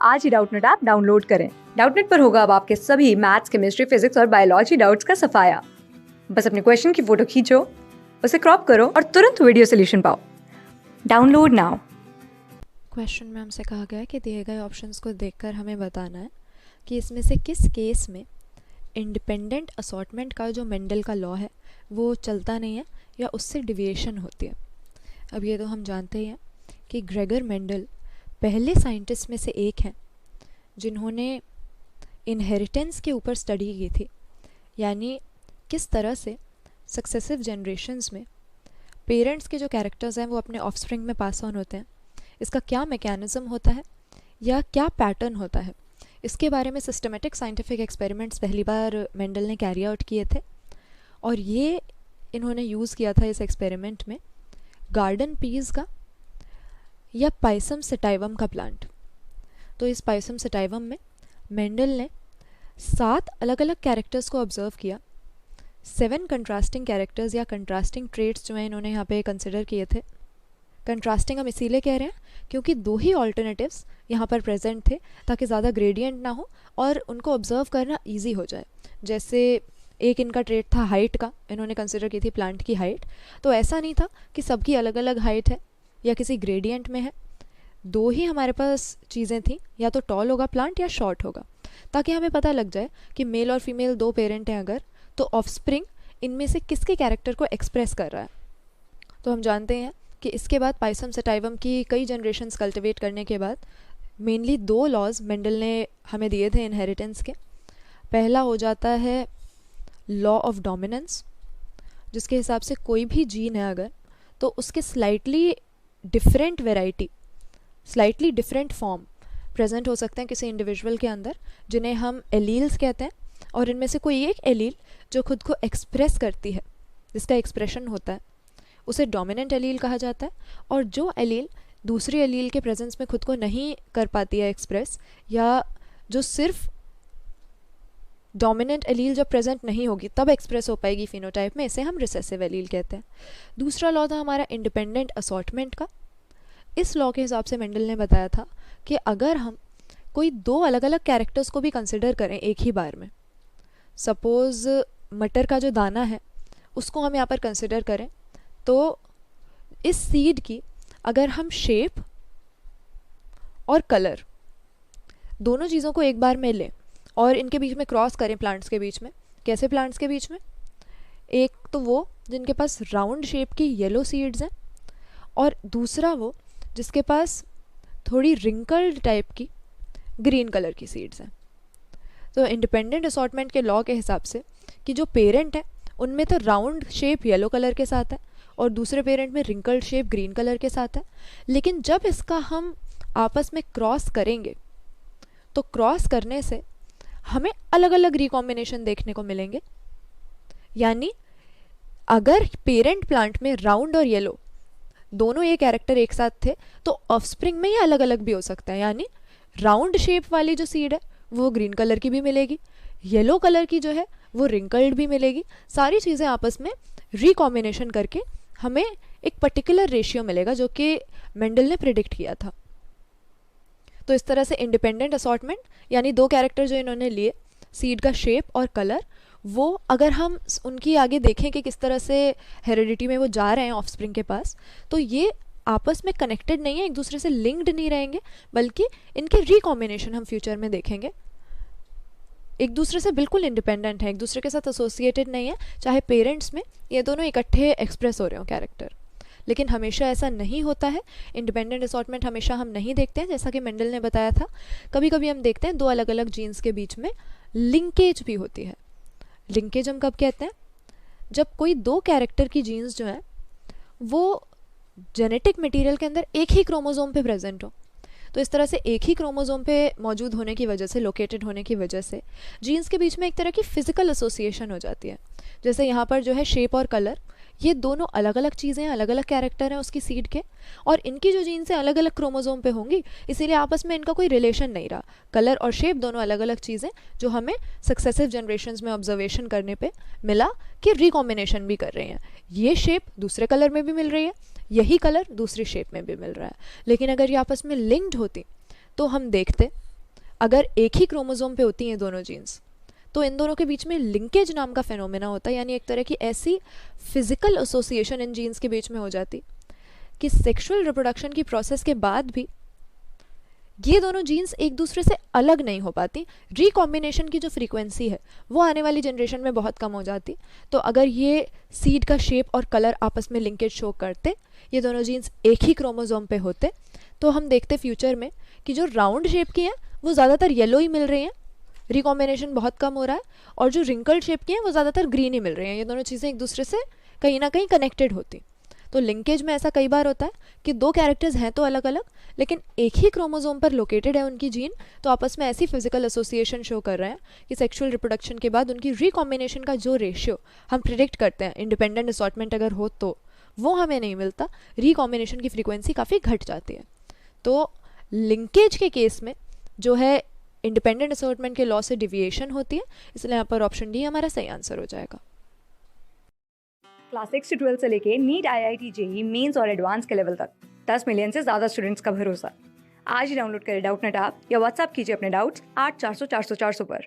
आज ही Doubtnut app download करें। Doubtnut पर होगा अब आपके सभी मैथ्स, केमिस्ट्री, फिजिक्स और बायोलॉजी डाउट्स का सफाया। बस अपने क्वेश्चन की फोटो खींचो, उसे क्रॉप करो और तुरंत वीडियो सोल्यूशन पाओ। Download now. क्वेश्चन में हमसे कहा गया है कि दिए गए ऑप्शंस को देखकर हमें बताना है कि इसमें से किस केस में इंडिपेंडेंट असॉर्टमेंट का जो मेंडल का लॉ है वो चलता नहीं है या उससे डिविएशन होती है। अब ये तो हम जानते ही हैं कि ग्रेगर मेंडल पहले साइंटिस्ट में से एक हैं जिन्होंने इनहेरिटेंस के ऊपर स्टडी की थी, यानी किस तरह से सक्सेसिव जनरेशन्स में पेरेंट्स के जो कैरेक्टर्स हैं वो अपने ऑफस्प्रिंग में पास ऑन होते हैं, इसका क्या मैकेनिज़्म होता है या क्या पैटर्न होता है। इसके बारे में सिस्टमेटिक साइंटिफिक एक्सपेरिमेंट्स पहली बार मेंडल ने कैरी आउट किए थे और ये इन्होंने यूज़ किया था इस एक्सपेरिमेंट में गार्डन पीस का या पाइसम सेटाइवम का प्लांट। तो इस पाइसम सेटाइवम में मेंडल ने 7 अलग अलग कैरेक्टर्स को ऑब्जर्व किया। 7 कंट्रास्टिंग कैरेक्टर्स या कंट्रास्टिंग ट्रेट्स जो हैं इन्होंने यहाँ पे कंसिडर किए थे। कंट्रास्टिंग हम इसीलिए कह रहे हैं क्योंकि 2 ही ऑल्टरनेटिव्स यहाँ पर प्रेजेंट थे ताकि ज़्यादा ग्रेडियंट ना हो और उनको ऑब्जर्व करना ईजी हो जाए। जैसे एक इनका ट्रेट था हाइट का, इन्होंने कंसिडर की थी प्लांट की हाइट, तो ऐसा नहीं था कि सबकी अलग अलग हाइट है या किसी ग्रेडियंट में है। 2 ही हमारे पास चीज़ें थी, या तो टॉल होगा प्लांट या शॉर्ट होगा, ताकि हमें पता लग जाए कि मेल और फीमेल 2 पेरेंट हैं अगर, तो ऑफस्प्रिंग इनमें से किसके कैरेक्टर को एक्सप्रेस कर रहा है। तो हम जानते हैं कि इसके बाद पाइसम सेटाइवम की कई जनरेशन्स कल्टिवेट करने के बाद मेनली 2 लॉज मेंडल ने हमें दिए थे इनहेरिटेंस के। पहला हो जाता है लॉ ऑफ डोमिनेंस, जिसके हिसाब से कोई भी जीन है अगर, तो उसके slightly different variety, slightly different form present हो सकते हैं किसी इंडिविजुअल के अंदर, जिन्हें हम एलील्स कहते हैं। और इनमें से कोई एक एलील जो खुद को एक्सप्रेस करती है, जिसका एक्सप्रेशन होता है, उसे डोमिनेंट एलील कहा जाता है। और जो एलील दूसरी एलील के प्रेजेंस में खुद को नहीं कर पाती है एक्सप्रेस, या जो सिर्फ डोमिनेंट एलील जब प्रेजेंट नहीं होगी तब एक्सप्रेस हो पाएगी फिनोटाइप में, इसे हम रिसेसिव एलील कहते हैं। दूसरा लॉ था हमारा इंडिपेंडेंट असॉर्टमेंट का। इस लॉ के हिसाब से मेंडल ने बताया था कि अगर हम कोई 2 अलग अलग कैरेक्टर्स को भी कंसिडर करें एक ही बार में, सपोज़ मटर का जो दाना है उसको हम यहाँ पर कंसिडर करें, तो इस सीड की अगर हम शेप और कलर दोनों चीज़ों को एक बार में लें और इनके बीच में क्रॉस करें प्लांट्स के बीच में, कैसे प्लांट्स के बीच में, एक तो वो जिनके पास राउंड शेप की येलो सीड्स हैं और दूसरा वो जिसके पास थोड़ी रिंकल्ड टाइप की ग्रीन कलर की सीड्स हैं। तो इंडिपेंडेंट असॉर्टमेंट के लॉ के हिसाब से कि जो पेरेंट है उनमें तो राउंड शेप येलो कलर के साथ है और दूसरे पेरेंट में रिंकल्ड शेप ग्रीन कलर के साथ है, लेकिन जब इसका हम आपस में क्रॉस करेंगे तो क्रॉस करने से हमें अलग अलग रिकॉम्बिनेशन देखने को मिलेंगे। यानी अगर पेरेंट प्लांट में राउंड और येलो दोनों ये कैरेक्टर एक साथ थे तो ऑफस्प्रिंग में ये अलग अलग भी हो सकता है। यानी राउंड शेप वाली जो सीड है वो ग्रीन कलर की भी मिलेगी, येलो कलर की जो है वो रिंकल्ड भी मिलेगी। सारी चीज़ें आपस में रिकॉम्बिनेशन करके हमें एक पर्टिकुलर रेशियो मिलेगा जो कि मेंडल ने प्रिडिक्ट किया था। तो इस तरह से इंडिपेंडेंट असॉर्टमेंट यानी 2 कैरेक्टर जो इन्होंने लिए, सीड का शेप और कलर, वो अगर हम उनकी आगे देखें कि किस तरह से हेरिडिटी में वो जा रहे हैं ऑफस्प्रिंग के पास, तो ये आपस में कनेक्टेड नहीं है, एक दूसरे से लिंक्ड नहीं रहेंगे, बल्कि इनके रिकॉम्बिनेशन हम फ्यूचर में देखेंगे एक दूसरे से बिल्कुल इंडिपेंडेंट है, एक दूसरे के साथ एसोसिएटेड नहीं है, चाहे पेरेंट्स में ये दोनों इकट्ठे एक्सप्रेस हो रहे हो कैरेक्टर। लेकिन हमेशा ऐसा नहीं होता है, इंडिपेंडेंट असॉर्टमेंट हमेशा हम नहीं देखते हैं, जैसा कि मेंडल ने बताया था। कभी कभी हम देखते हैं 2 अलग अलग जीन्स के बीच में लिंकेज भी होती है। लिंकेज हम कब कहते हैं? जब कोई 2 कैरेक्टर की जीन्स जो हैं वो जेनेटिक मटेरियल के अंदर एक ही क्रोमोसोम पे प्रेजेंट हो। तो इस तरह से एक ही क्रोमोसोम पे मौजूद होने की वजह से, लोकेटेड होने की वजह से जीन्स के बीच में एक तरह की फिजिकल एसोसिएशन हो जाती है। जैसे यहाँ पर जो है शेप और कलर, ये दोनों अलग अलग चीज़ें हैं, अलग अलग कैरेक्टर हैं उसकी सीड के, और इनकी जो जीन्स अलग अलग क्रोमोसोम पे होंगी, इसीलिए आपस में इनका कोई रिलेशन नहीं रहा। कलर और शेप दोनों अलग अलग चीज़ें जो हमें सक्सेसिव जनरेशन्स में ऑब्जर्वेशन करने पे मिला कि रिकॉम्बिनेशन भी कर रहे हैं। ये शेप दूसरे कलर में भी मिल रही है, यही कलर दूसरी शेप में भी मिल रहा है। लेकिन अगर ये आपस में लिंक्ड होती तो हम देखते अगर एक ही क्रोमोसोम पे होती हैं दोनों जीन्स, तो इन दोनों के बीच में लिंकेज नाम का फेनोमेना होता है, यानी एक तरह की ऐसी फिजिकल एसोसिएशन इन जीन्स के बीच में हो जाती कि सेक्सुअल रिप्रोडक्शन की प्रोसेस के बाद भी ये दोनों जीन्स एक दूसरे से अलग नहीं हो पाती। रिकॉम्बिनेशन की जो फ्रीक्वेंसी है वो आने वाली जनरेशन में बहुत कम हो जाती। तो अगर ये सीड का शेप और कलर आपस में लिंकेज शो करते, ये दोनों जीन्स एक ही क्रोमोसोम पे होते, तो हम देखते फ्यूचर में कि जो राउंड शेप की हैं वो ज़्यादातर येलो ही मिल रही हैं, रिकॉम्बिनेशन बहुत कम हो रहा है, और जो रिंकल्ड शेप की हैं वो ज़्यादातर ग्रीन ही मिल रही हैं। ये दोनों चीज़ें एक दूसरे से कहीं ना कहीं कनेक्टेड होती। तो लिंकेज में ऐसा कई बार होता है कि दो कैरेक्टर्स हैं तो अलग अलग, लेकिन एक ही क्रोमोसोम पर लोकेटेड है उनकी जीन, तो आपस में ऐसी फिजिकल एसोसिएशन शो कर रहे हैं कि सेक्सुअल रिप्रोडक्शन के बाद उनकी रिकॉम्बिनेशन का जो रेशियो हम प्रिडिक्ट करते हैं इंडिपेंडेंट असॉर्टमेंट अगर हो तो वो हमें नहीं मिलता, रिकॉम्बिनेशन की फ्रीक्वेंसी काफ़ी घट जाती है। तो लिंकेज के केस में जो है इंडिपेंडेंट असॉर्टमेंट के लॉ से डिविएशन होती है, इसलिए यहाँ पर ऑप्शन डी हमारा सही आंसर हो जाएगा। क्लास 6 से 12 से लेके नीट, IIT, जेई मेंस और एडवांस के लेवल तक 10 मिलियन से ज़्यादा स्टूडेंट्स का भरोसा। आज ही डाउनलोड करें डाउटनेट ऐप या व्हाट्सएप कीजिए अपने डाउट्स 8400 400 400 पर।